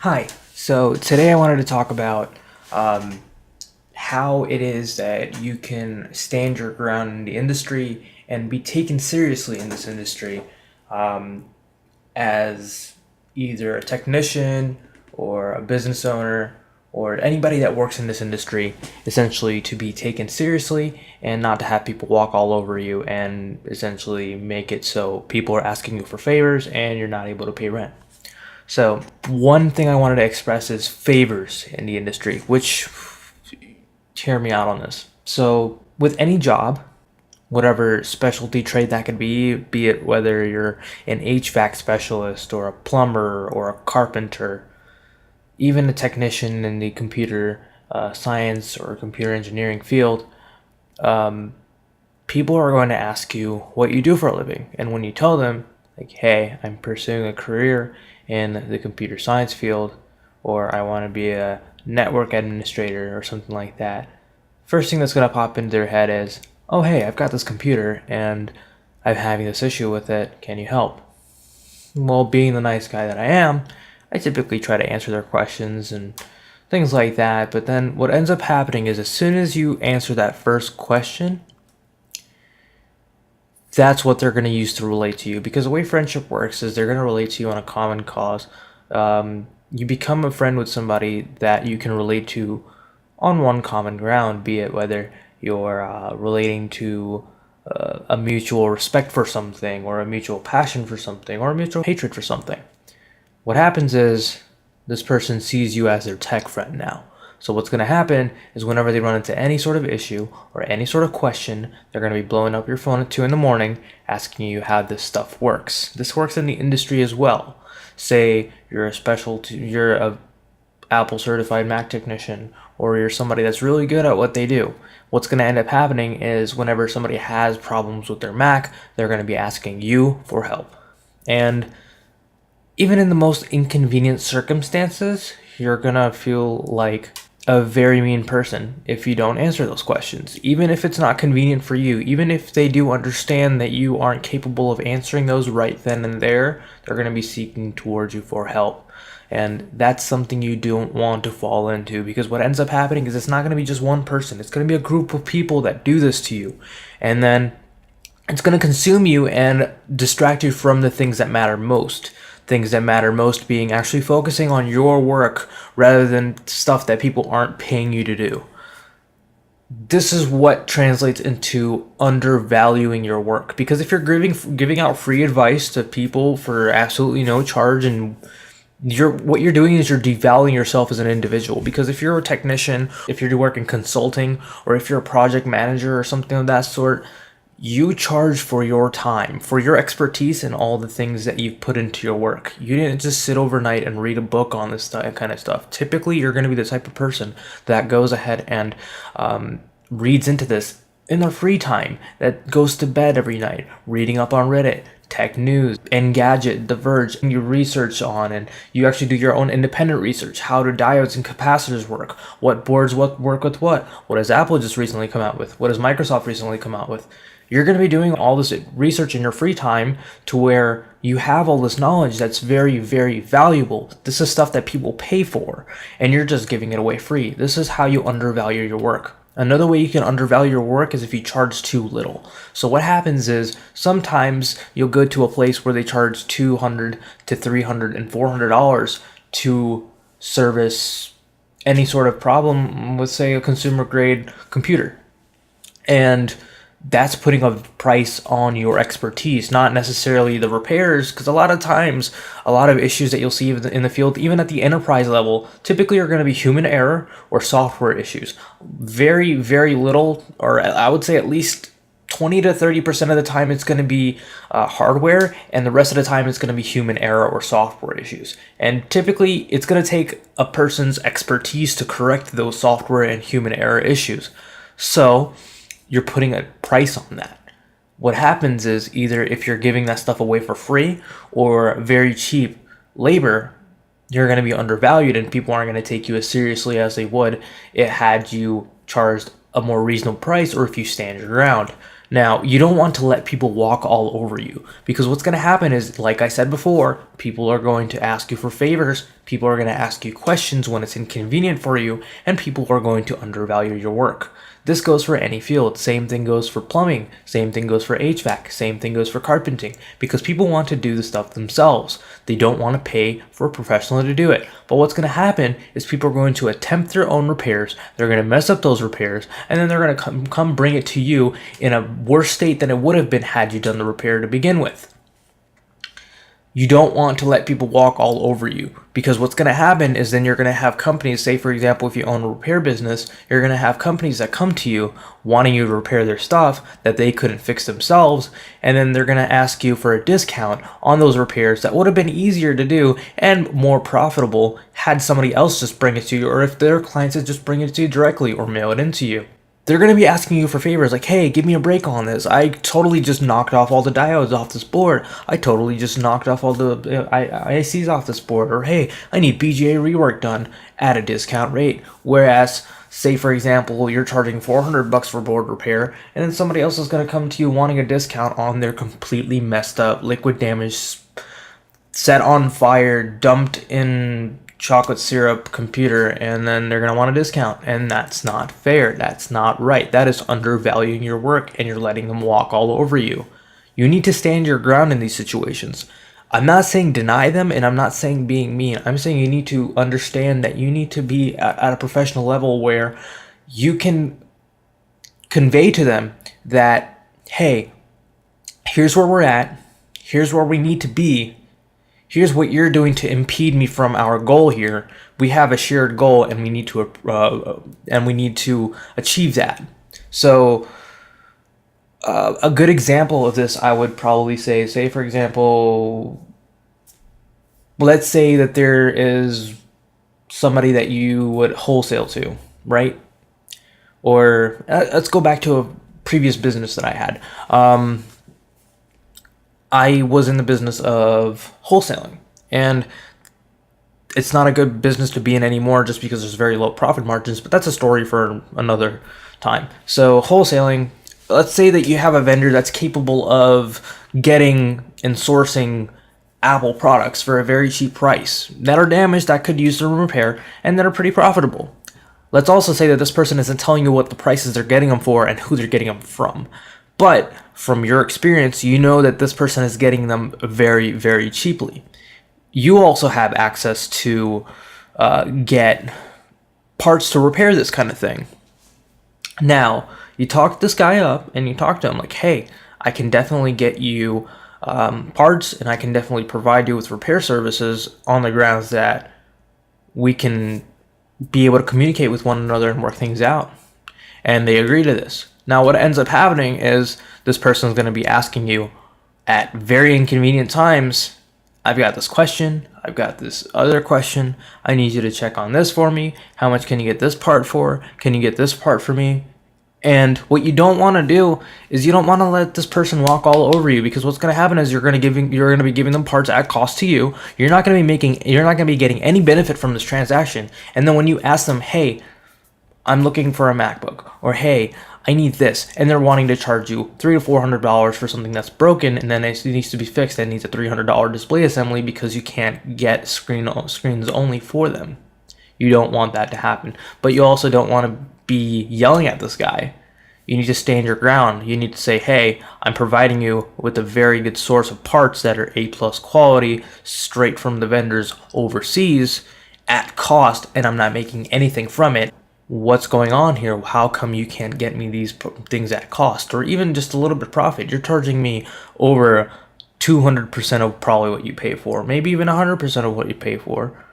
Hi. So today I wanted to talk about um, how it is that you can stand your ground in the industry and be taken seriously in this industry um, as either a technician or a business owner or anybody that works in this industry, essentially to be taken seriously and not to have people walk all over you and essentially make it so people are asking you for favors and you're not able to pay rent. So, one thing I wanted to express is favors in the industry, which hear me out on this. So, with any job, whatever specialty trade that could be it whether you're an HVAC specialist or a plumber or a carpenter, even a technician in the computer science or computer engineering field, um, people are going to ask you what you do for a living. And when you tell them, like, hey, I'm pursuing a career in the computer science field, or I want to be a network administrator or something like that, first thing that's going to pop into their head is, oh, hey, I've got this computer and I'm having this issue with it. Can you help? Well, being the nice guy that I am, I typically try to answer their questions and things like that. But then what ends up happening is as soon as you answer that first question, that's what they're going to use to relate to you. Because the way friendship works is they're going to relate to you on a common cause. You become a friend with somebody that you can relate to on one common ground, be it whether you're relating to a mutual respect for something, or a mutual passion for something, or a mutual hatred for something. What happens is this person sees you as their tech friend now. So what's going to happen is whenever they run into any sort of issue or any sort of question, they're going to be blowing up your phone at 2 in the morning asking you how this stuff works. This works in the industry as well. Say you're a Apple certified Mac technician, or you're somebody that's really good at what they do. What's going to end up happening is whenever somebody has problems with their Mac, they're going to be asking you for help. And even in the most inconvenient circumstances, you're gonna feel like a very mean person if you don't answer those questions. Even if it's not convenient for you, even if they do understand that you aren't capable of answering those right then and there, they're gonna be seeking towards you for help. And that's something you don't want to fall into, because what ends up happening is it's not going to be just one person. It's going to be a group of people that do this to you. And then it's going to consume you and distract you from the things that matter most. Things that matter most being actually focusing on your work rather than stuff that people aren't paying you to do. This is what translates into undervaluing your work, because if you're giving out free advice to people for absolutely no charge, and what you're doing is you're devaluing yourself as an individual. Because if you're a technician, if you're working consulting, or if you're a project manager or something of that sort, you charge for your time, for your expertise, and all the things that you've put into your work. You didn't just sit overnight and read a book on this kind of stuff. Typically, you're going to be the type of person that goes ahead and reads into this in their free time, that goes to bed every night reading up on Reddit, tech news, Engadget, The Verge, and you research on, and you actually do your own independent research. How do diodes and capacitors work? What boards work with what? What has Apple just recently come out with? What has Microsoft recently come out with? You're going to be doing all this research in your free time to where you have all this knowledge that's very, very valuable. This is stuff that people pay for, and you're just giving it away free. This is how you undervalue your work. Another way you can undervalue your work is if you charge too little. So what happens is sometimes you'll go to a place where they charge $200 to $300 and $400 to service any sort of problem with, say, a consumer grade computer. And that's putting a price on your expertise, not necessarily the repairs, because a lot of times, a lot of issues that you'll see in the field, even at the enterprise level, typically are going to be human error or software issues. Very, very little, or I would say at least 20 to 30% of the time, it's going to be hardware, and the rest of the time, it's going to be human error or software issues. And typically, it's going to take a person's expertise to correct those software and human error issues. So you're putting a price on that. What happens is either if you're giving that stuff away for free or very cheap labor, you're going to be undervalued, and people aren't going to take you as seriously as they would it had you charged a more reasonable price, or if you stand your ground. Now, you don't want to let people walk all over you, because what's going to happen is, like I said before, people are going to ask you for favors, people are going to ask you questions when it's inconvenient for you, and people are going to undervalue your work. This goes for any field. Same thing goes for plumbing. Same thing goes for HVAC. Same thing goes for carpenting. Because people want to do the stuff themselves. They don't want to pay for a professional to do it. But what's going to happen is people are going to attempt their own repairs. They're going to mess up those repairs. And then they're going to come bring it to you in a worse state than it would have been had you done the repair to begin with. You don't want to let people walk all over you, because what's going to happen is then you're going to have companies, say for example, if you own a repair business, you're going to have companies that come to you wanting you to repair their stuff that they couldn't fix themselves, and then they're going to ask you for a discount on those repairs that would have been easier to do and more profitable had somebody else just bring it to you, or if their clients would just bring it to you directly or mail it into you. They're going to be asking you for favors like, hey, give me a break on this. I totally just knocked off all the diodes off this board. I totally just knocked off all the ICs off this board. Or, hey, I need BGA rework done at a discount rate. Whereas, say, for example, you're charging $400 for board repair, and then somebody else is going to come to you wanting a discount on their completely messed up, liquid damaged, set on fire, dumped in chocolate syrup computer, and then they're going to want a discount, and that's not fair. That's not right. That is undervaluing your work, and you're letting them walk all over you. You need to stand your ground in these situations. I'm not saying deny them, and I'm not saying being mean. I'm saying you need to understand that you need to be at a professional level where you can convey to them that, hey, here's where we're at, here's where we need to be, here's what you're doing to impede me from our goal here. We have a shared goal, and we need to achieve that. So, a good example of this, I would probably say for example, let's say that there is somebody that you would wholesale to, right? Or let's go back to a previous business that I had. I was in the business of wholesaling, and it's not a good business to be in anymore just because there's very low profit margins, but that's a story for another time. So wholesaling, let's say that you have a vendor that's capable of getting and sourcing Apple products for a very cheap price that are damaged, that could use some repair, and that are pretty profitable. Let's also say that this person isn't telling you what the prices they're getting them for and who they're getting them from. But from your experience, you know that this person is getting them very, very cheaply. You also have access to get parts to repair this kind of thing. Now, you talk this guy up and you talk to him like, hey, I can definitely get you parts, and I can definitely provide you with repair services on the grounds that we can be able to communicate with one another and work things out. And they agree to this. Now, what ends up happening is this person is going to be asking you at very inconvenient times, I've got this question, I've got this other question, I need you to check on this for me, how much can you get this part for, can you get this part for me? And what you don't want to do is you don't want to let this person walk all over you, because what's going to happen is you're going to be giving them parts at cost to you. You're not going to be getting any benefit from this transaction. And then when you ask them, hey, I'm looking for a MacBook, or hey, I need this, and they're wanting to charge you $300 to $400 for something that's broken, and then it needs to be fixed and needs a $300 display assembly because you can't get screens only for them. You don't want that to happen, but you also don't want to be yelling at this guy. You need to stand your ground. You need to say, hey, I'm providing you with a very good source of parts that are A+ quality, straight from the vendors overseas, at cost, and I'm not making anything from it. What's going on here? How come you can't get me these things at cost, or even just a little bit profit? You're charging me over 200% of probably what you pay for, maybe even 100% of what you pay for.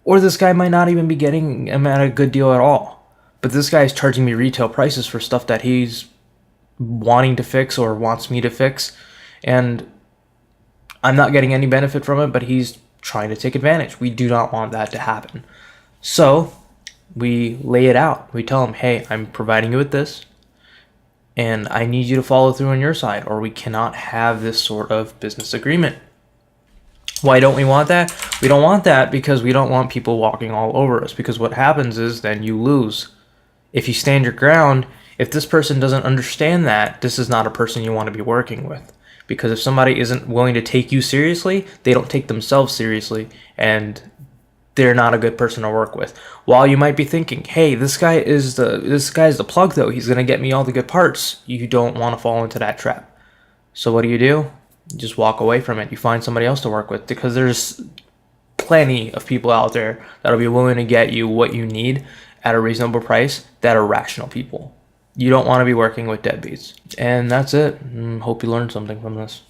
Or this guy might not even be getting him at a good deal at all. But this guy is charging me retail prices for stuff that he's wanting to fix or wants me to fix, and I'm not getting any benefit from it, but he's trying to take advantage. We do not want that to happen. So we lay it out. We tell him, hey, I'm providing you with this, and I need you to follow through on your side, or we cannot have this sort of business agreement. Why don't we want that? We don't want that because we don't want people walking all over us, because what happens is then you lose. If you stand your ground If this person doesn't understand that, this is not a person you want to be working with. Because if somebody isn't willing to take you seriously, they don't take themselves seriously, and they're not a good person to work with. While you might be thinking, hey, this guy's the plug though, he's gonna get me all the good parts, you don't want to fall into that trap. So what do? You just walk away from it. You find somebody else to work with, because there's plenty of people out there that'll be willing to get you what you need at a reasonable price that are rational people. You don't want to be working with deadbeats. And that's it. Hope you learned something from this.